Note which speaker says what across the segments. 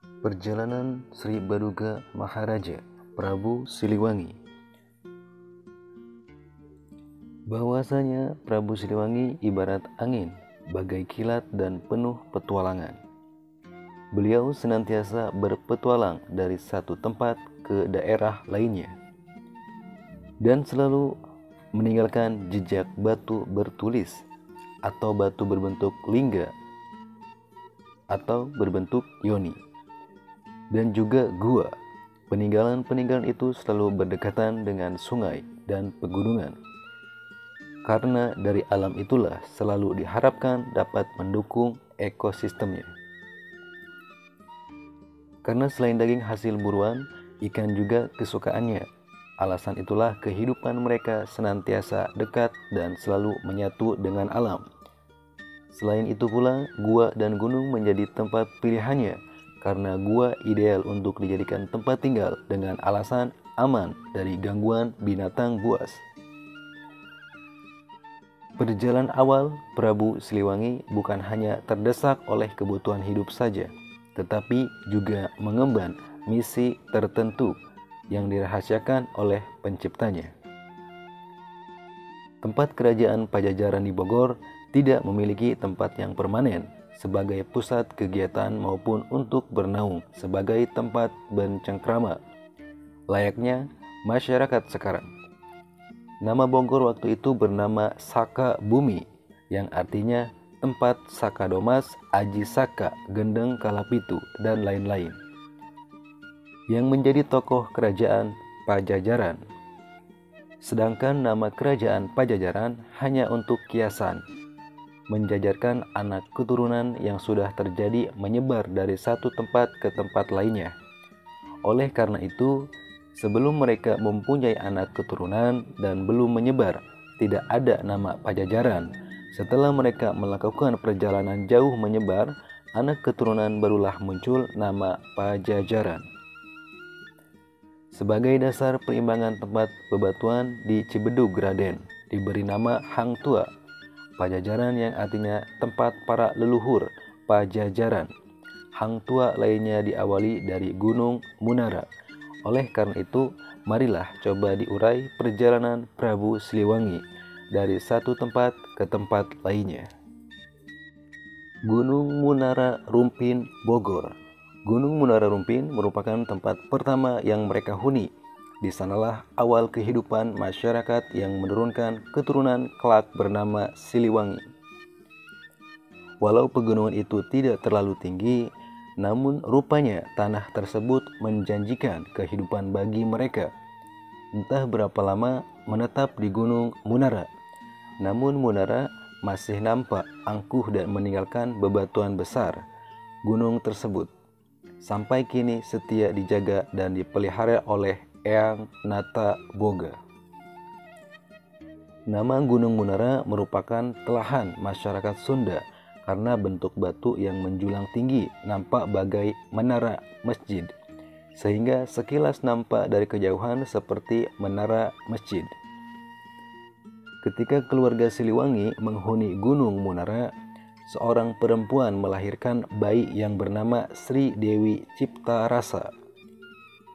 Speaker 1: Perjalanan Sri Baduga Maharaja Prabu Siliwangi. Bahwasanya Prabu Siliwangi ibarat angin, bagai kilat dan penuh petualangan. Beliau senantiasa berpetualang dari satu tempat ke daerah lainnya, dan selalu meninggalkan jejak batu bertulis atau batu berbentuk lingga atau berbentuk yoni, dan juga gua. Peninggalan-peninggalan itu selalu berdekatan dengan sungai dan pegunungan, karena dari alam itulah selalu diharapkan dapat mendukung ekosistemnya. Karena selain daging hasil buruan, ikan juga kesukaannya. Alasan itulah kehidupan mereka senantiasa dekat dan selalu menyatu dengan alam. Selain itu pula, gua dan gunung menjadi tempat pilihannya, karena gua ideal untuk dijadikan tempat tinggal dengan alasan aman dari gangguan binatang buas. Perjalanan awal Prabu Siliwangi bukan hanya terdesak oleh kebutuhan hidup saja, tetapi juga mengemban misi tertentu yang dirahasiakan oleh penciptanya. Tempat kerajaan Pajajaran di Bogor tidak memiliki tempat yang permanen sebagai pusat kegiatan maupun untuk bernaung sebagai tempat bercengkrama, layaknya masyarakat sekarang. Nama Bogor waktu itu bernama Saka Bumi, yang artinya tempat Saka Domas, Aji Saka, Gendeng Kalapitu, dan lain-lain, yang menjadi tokoh kerajaan Pajajaran. Sedangkan nama kerajaan Pajajaran hanya untuk kiasan, menjajarkan anak keturunan yang sudah terjadi menyebar dari satu tempat ke tempat lainnya. Oleh karena itu, sebelum mereka mempunyai anak keturunan dan belum menyebar, tidak ada nama Pajajaran. Setelah mereka melakukan perjalanan jauh menyebar, anak keturunan barulah muncul nama Pajajaran. Sebagai dasar perimbangan tempat bebatuan di Cibedug Raden diberi nama Hang Tua Pajajaran, yang artinya tempat para leluhur Pajajaran. Hang Tua lainnya diawali dari Gunung Munara. Oleh karena itu, marilah coba diurai perjalanan Prabu Siliwangi dari satu tempat ke tempat lainnya. Gunung Munara Rumpin, Bogor. Gunung Munara Rumpin merupakan tempat pertama yang mereka huni. Di sanalah awal kehidupan masyarakat yang menurunkan keturunan kelak bernama Siliwangi. Walau pegunungan itu tidak terlalu tinggi, namun rupanya tanah tersebut menjanjikan kehidupan bagi mereka. Entah berapa lama menetap di Gunung Munara, namun Munara masih nampak angkuh dan meninggalkan bebatuan besar gunung tersebut. Sampai kini setia dijaga dan dipelihara oleh Eyang Nata Boga. Nama Gunung Munara merupakan telahan masyarakat Sunda karena bentuk batu yang menjulang tinggi nampak bagai menara masjid, sehingga sekilas nampak dari kejauhan seperti menara masjid. Ketika keluarga Siliwangi menghuni Gunung Munara, seorang perempuan melahirkan bayi yang bernama Sri Dewi Cipta Rasa,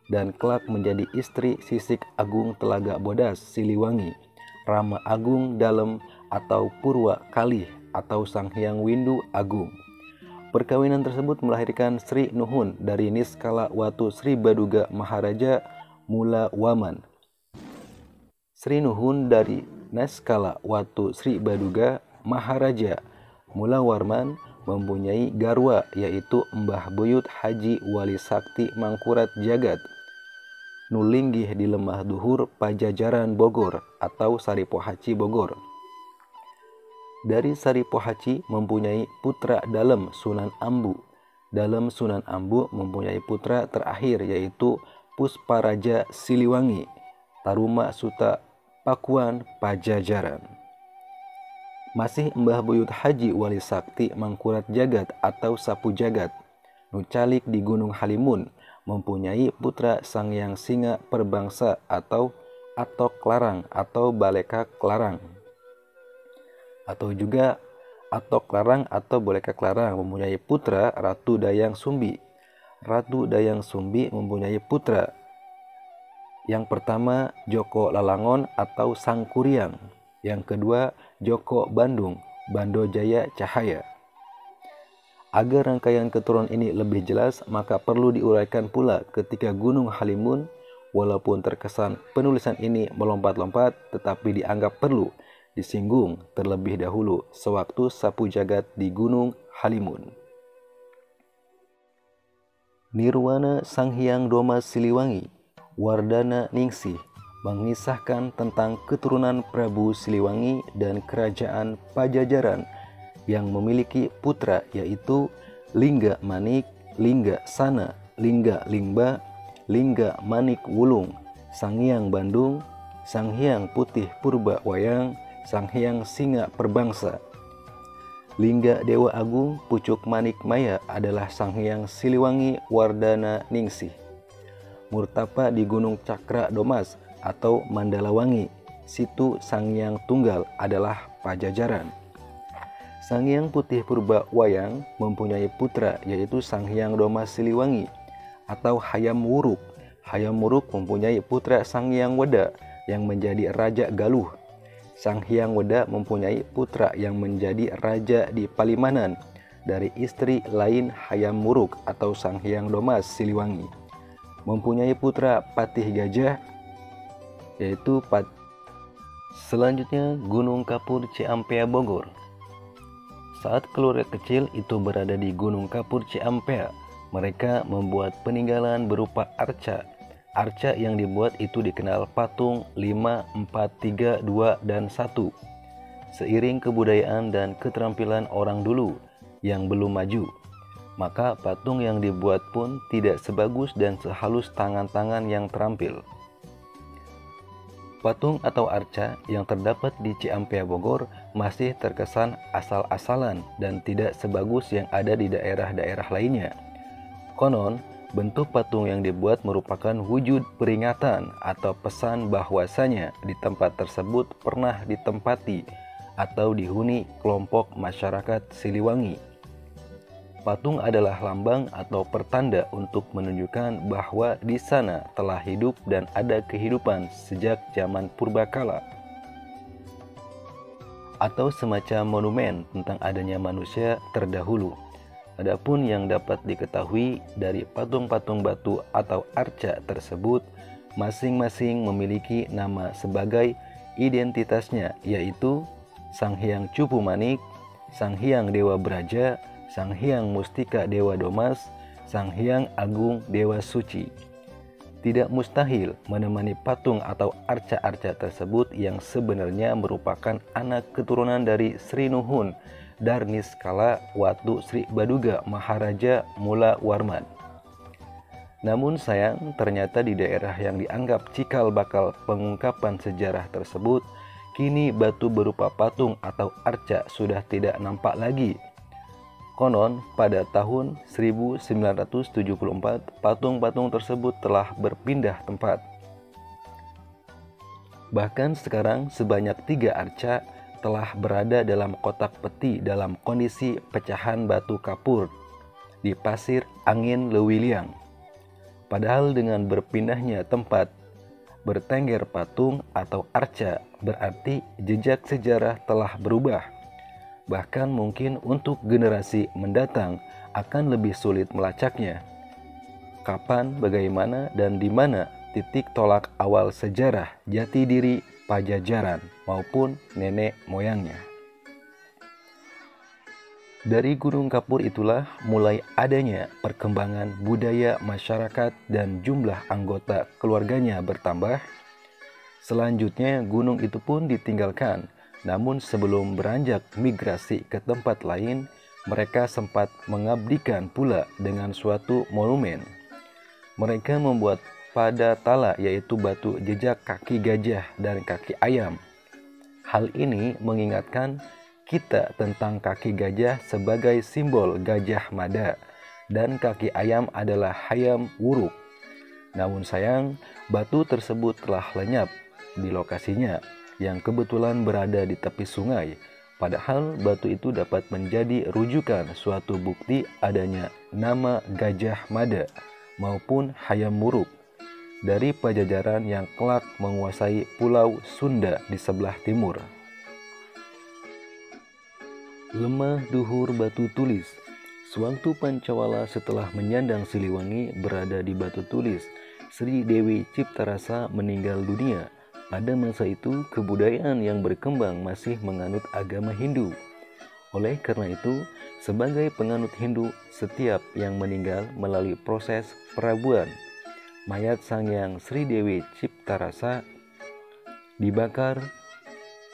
Speaker 1: dan kelak menjadi istri Sisik Agung Telaga Bodas Siliwangi, Rama Agung Dalem atau Purwa Kalih atau Sang Hyang Windu Agung. Perkawinan tersebut melahirkan Sri Nuhun dari Niskala Watu Sri Baduga Maharaja Mula Waman. Sri Nuhun dari Niskala Watu Sri Baduga Maharaja Mula Warman mempunyai garwa, yaitu Mbah Buyut Haji Wali Sakti Mangkurat Jagat nulinggih di Lemah Duhur Pajajaran Bogor atau Saripohaci Bogor. Dari Saripohaci mempunyai putra Dalem Sunan Ambu. Dalem Sunan Ambu mempunyai putra terakhir, yaitu Pusparaja Siliwangi, Taruma Suta Pakuan Pajajaran. Masih Mbah Buyut Haji Wali Sakti Mangkurat Jagat atau Sapu Jagat nucalik di Gunung Halimun mempunyai putra Sangyang Singa Perbangsa atau Atok Larang atau Balekak Larang, atau juga Atok Larang atau Balekak Larang mempunyai putra Ratu Dayang Sumbi. Ratu Dayang Sumbi mempunyai putra. Yang pertama Joko Lalangon atau Sang Kuryang. Yang kedua Joko Bandung, Bando Jaya Cahaya. Agar rangkaian keturunan ini lebih jelas, maka perlu diuraikan pula ketika Gunung Halimun, walaupun terkesan penulisan ini melompat-lompat, tetapi dianggap perlu disinggung terlebih dahulu sewaktu sapu jagat di Gunung Halimun. Nirwana Sang Hyang Doma Siliwangi, Wardana Ningsih, mengisahkan tentang keturunan Prabu Siliwangi dan kerajaan Pajajaran yang memiliki putra, yaitu Lingga Manik, Lingga Sana, Lingga Lingba, Lingga Manik Wulung, Sang Hyang Bandung, Sang Hyang Putih Purba Wayang, Sang Hyang Singa Perbangsa. Lingga Dewa Agung Pucuk Manik Maya adalah Sang Hyang Siliwangi Wardana Ningsih. Murtapa di Gunung Cakra Domas atau Mandalawangi, situ Sang Hyang Tunggal adalah Pajajaran. Sang Hyang Putih Purba Wayang mempunyai putra, yaitu Sang Hyang Doma Siliwangi atau Hayam Wuruk. Hayam Wuruk mempunyai putra Sang Hyang Weda yang menjadi Raja Galuh. Sang Hyang Weda mempunyai putra yang menjadi raja di Palimanan dari istri lain Hayam Wuruk atau Sang Hyang Domas Siliwangi. Mempunyai putra Patih Gajah, yaitu Selanjutnya Gunung Kapur Ciampea Bogor. Saat keluarga kecil itu berada di Gunung Kapur Ciampea, mereka membuat peninggalan berupa arca. Arca yang dibuat itu dikenal patung 5, 4, 3, 2, dan 1. Seiring kebudayaan dan keterampilan orang dulu yang belum maju, maka patung yang dibuat pun tidak sebagus dan sehalus tangan-tangan yang terampil. Patung atau arca yang terdapat di Ciampea Bogor masih terkesan asal-asalan dan tidak sebagus yang ada di daerah-daerah lainnya. Konon, bentuk patung yang dibuat merupakan wujud peringatan atau pesan bahwasanya di tempat tersebut pernah ditempati atau dihuni kelompok masyarakat Siliwangi. Patung adalah lambang atau pertanda untuk menunjukkan bahwa di sana telah hidup dan ada kehidupan sejak zaman purbakala, atau semacam monumen tentang adanya manusia terdahulu. Adapun yang dapat diketahui dari patung-patung batu atau arca tersebut, masing-masing memiliki nama sebagai identitasnya, yaitu Sang Hyang Cupu Manik, Sang Hyang Dewa Braja, Sang Hyang Mustika Dewa Domas, Sang Hyang Agung Dewa Suci. Tidak mustahil menemani patung atau arca-arca tersebut yang sebenarnya merupakan anak keturunan dari Sri Nuhun Darniskala Watu Sri Baduga Maharaja Mula Warman. Namun sayang, ternyata di daerah yang dianggap cikal bakal pengungkapan sejarah tersebut, kini batu berupa patung atau arca sudah tidak nampak lagi. Konon, pada tahun 1974, patung-patung tersebut telah berpindah tempat. Bahkan sekarang sebanyak 3 arca telah berada dalam kotak peti dalam kondisi pecahan batu kapur di pasir angin Lewiliang. Padahal dengan berpindahnya tempat bertengger patung atau arca berarti jejak sejarah telah berubah. Bahkan mungkin untuk generasi mendatang akan lebih sulit melacaknya. Kapan, bagaimana, dan di mana titik tolak awal sejarah jati diri Pajajaran maupun nenek moyangnya. Dari Gunung Kapur itulah mulai adanya perkembangan budaya masyarakat dan jumlah anggota keluarganya bertambah. Selanjutnya gunung itu pun ditinggalkan. Namun sebelum beranjak migrasi ke tempat lain, mereka sempat mengabdikan pula dengan suatu monumen. Mereka membuat padatala, yaitu batu jejak kaki gajah dan kaki ayam. Hal ini mengingatkan kita tentang kaki gajah sebagai simbol Gajah Mada dan kaki ayam adalah Hayam Wuruk. Namun sayang, batu tersebut telah lenyap di lokasinya yang kebetulan berada di tepi sungai Padahal batu itu dapat menjadi rujukan suatu bukti adanya nama Gajah Mada maupun Hayam Wuruk dari Pajajaran yang kelak menguasai Pulau Sunda di sebelah timur. Lemah Duhur Batu Tulis. Sewaktu Pancawala setelah menyandang Siliwangi berada di Batu Tulis, Sri Dewi Ciptarasa meninggal dunia. Pada masa itu, kebudayaan yang berkembang masih menganut agama Hindu. Oleh karena itu, sebagai penganut Hindu, setiap yang meninggal melalui proses perabuan, mayat Sangyang Sri Dewi Ciptarasa dibakar.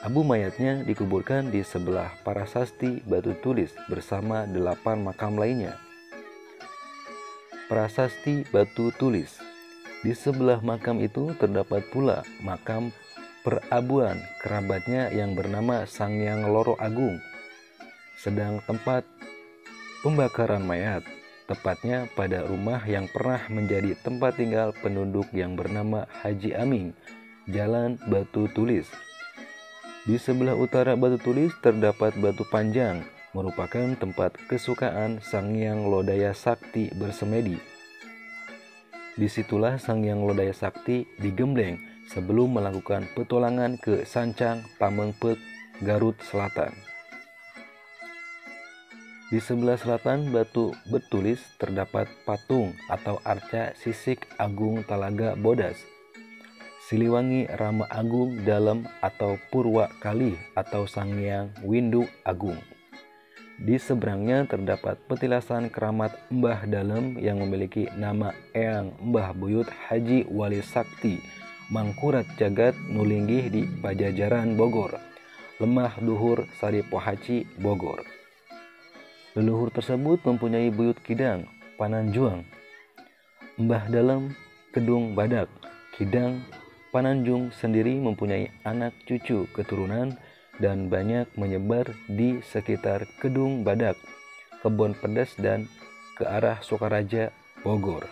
Speaker 1: Abu mayatnya dikuburkan di sebelah Prasasti Batu Tulis bersama 8 makam lainnya. Prasasti Batu Tulis. Di sebelah makam itu terdapat pula makam perabuan kerabatnya yang bernama Sangyang Loro Agung. Sedang tempat pembakaran mayat, tepatnya pada rumah yang pernah menjadi tempat tinggal penduduk yang bernama Haji Aming, Jalan Batu Tulis. Di sebelah utara Batu Tulis terdapat Batu Panjang, merupakan tempat kesukaan Sangyang Lodaya Sakti bersemedi. Disitulah Sangyang Lodaya Sakti digembleng sebelum melakukan petualangan ke Sancang, Pamengpeuk, Garut Selatan. Di sebelah selatan Batu Betulis terdapat patung atau arca Sisik Agung Talaga Bodas, Siliwangi Rama Agung Dalem atau Purwa Kalih atau Sangyang Windu Agung. Di seberangnya terdapat petilasan keramat Mbah Dalem yang memiliki nama Eyang Mbah Buyut Haji Wali Sakti Mangkurat Jagat Nulinggih di Pajajaran Bogor, Lemah Duhur Saripohaci Bogor. Leluhur tersebut mempunyai buyut kidang Pananjuang, Mbah Dalem Kedung Badak. Kidang Pananjung sendiri mempunyai anak cucu keturunan dan banyak menyebar di sekitar Kedung Badak, Kebon Pedas dan ke arah Sukaraja, Bogor.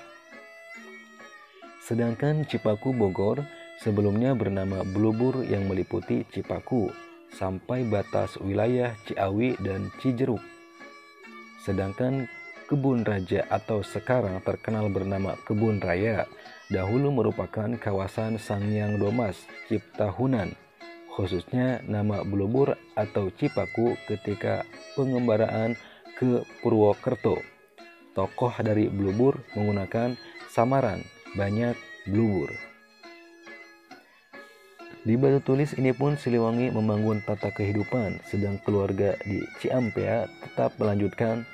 Speaker 1: Sedangkan Cipaku Bogor sebelumnya bernama Blubur yang meliputi Cipaku sampai batas wilayah Ciawi dan Cijeruk. Sedangkan Kebun Raja atau sekarang terkenal bernama Kebun Raya dahulu merupakan kawasan Sangyang Domas Ciptahunan, khususnya nama Blubur atau Cipaku ketika pengembaraan ke Purwokerto. Tokoh dari Blubur menggunakan samaran Banyak Blubur. Di Batu Tulis ini pun Siliwangi membangun tata kehidupan, sedang keluarga di Ciampea tetap melanjutkan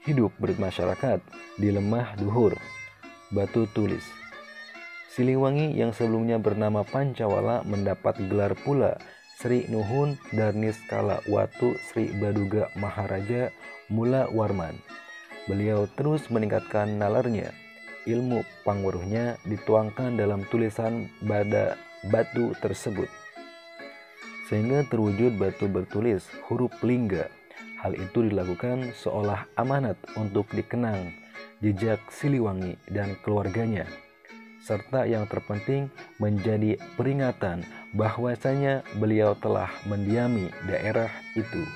Speaker 1: hidup bermasyarakat di Lemah Duhur Batu Tulis. Siliwangi yang sebelumnya bernama Pancawala mendapat gelar pula Sri Nuhun Darnis Kala Watu Sri Baduga Maharaja Mula Warman. Beliau terus meningkatkan nalarnya. Ilmu pangweruhnya dituangkan dalam tulisan pada batu tersebut, sehingga terwujud batu bertulis huruf lingga. Hal itu dilakukan seolah amanat untuk dikenang jejak Siliwangi dan keluarganya, serta yang terpenting menjadi peringatan bahwasanya beliau telah mendiami daerah itu.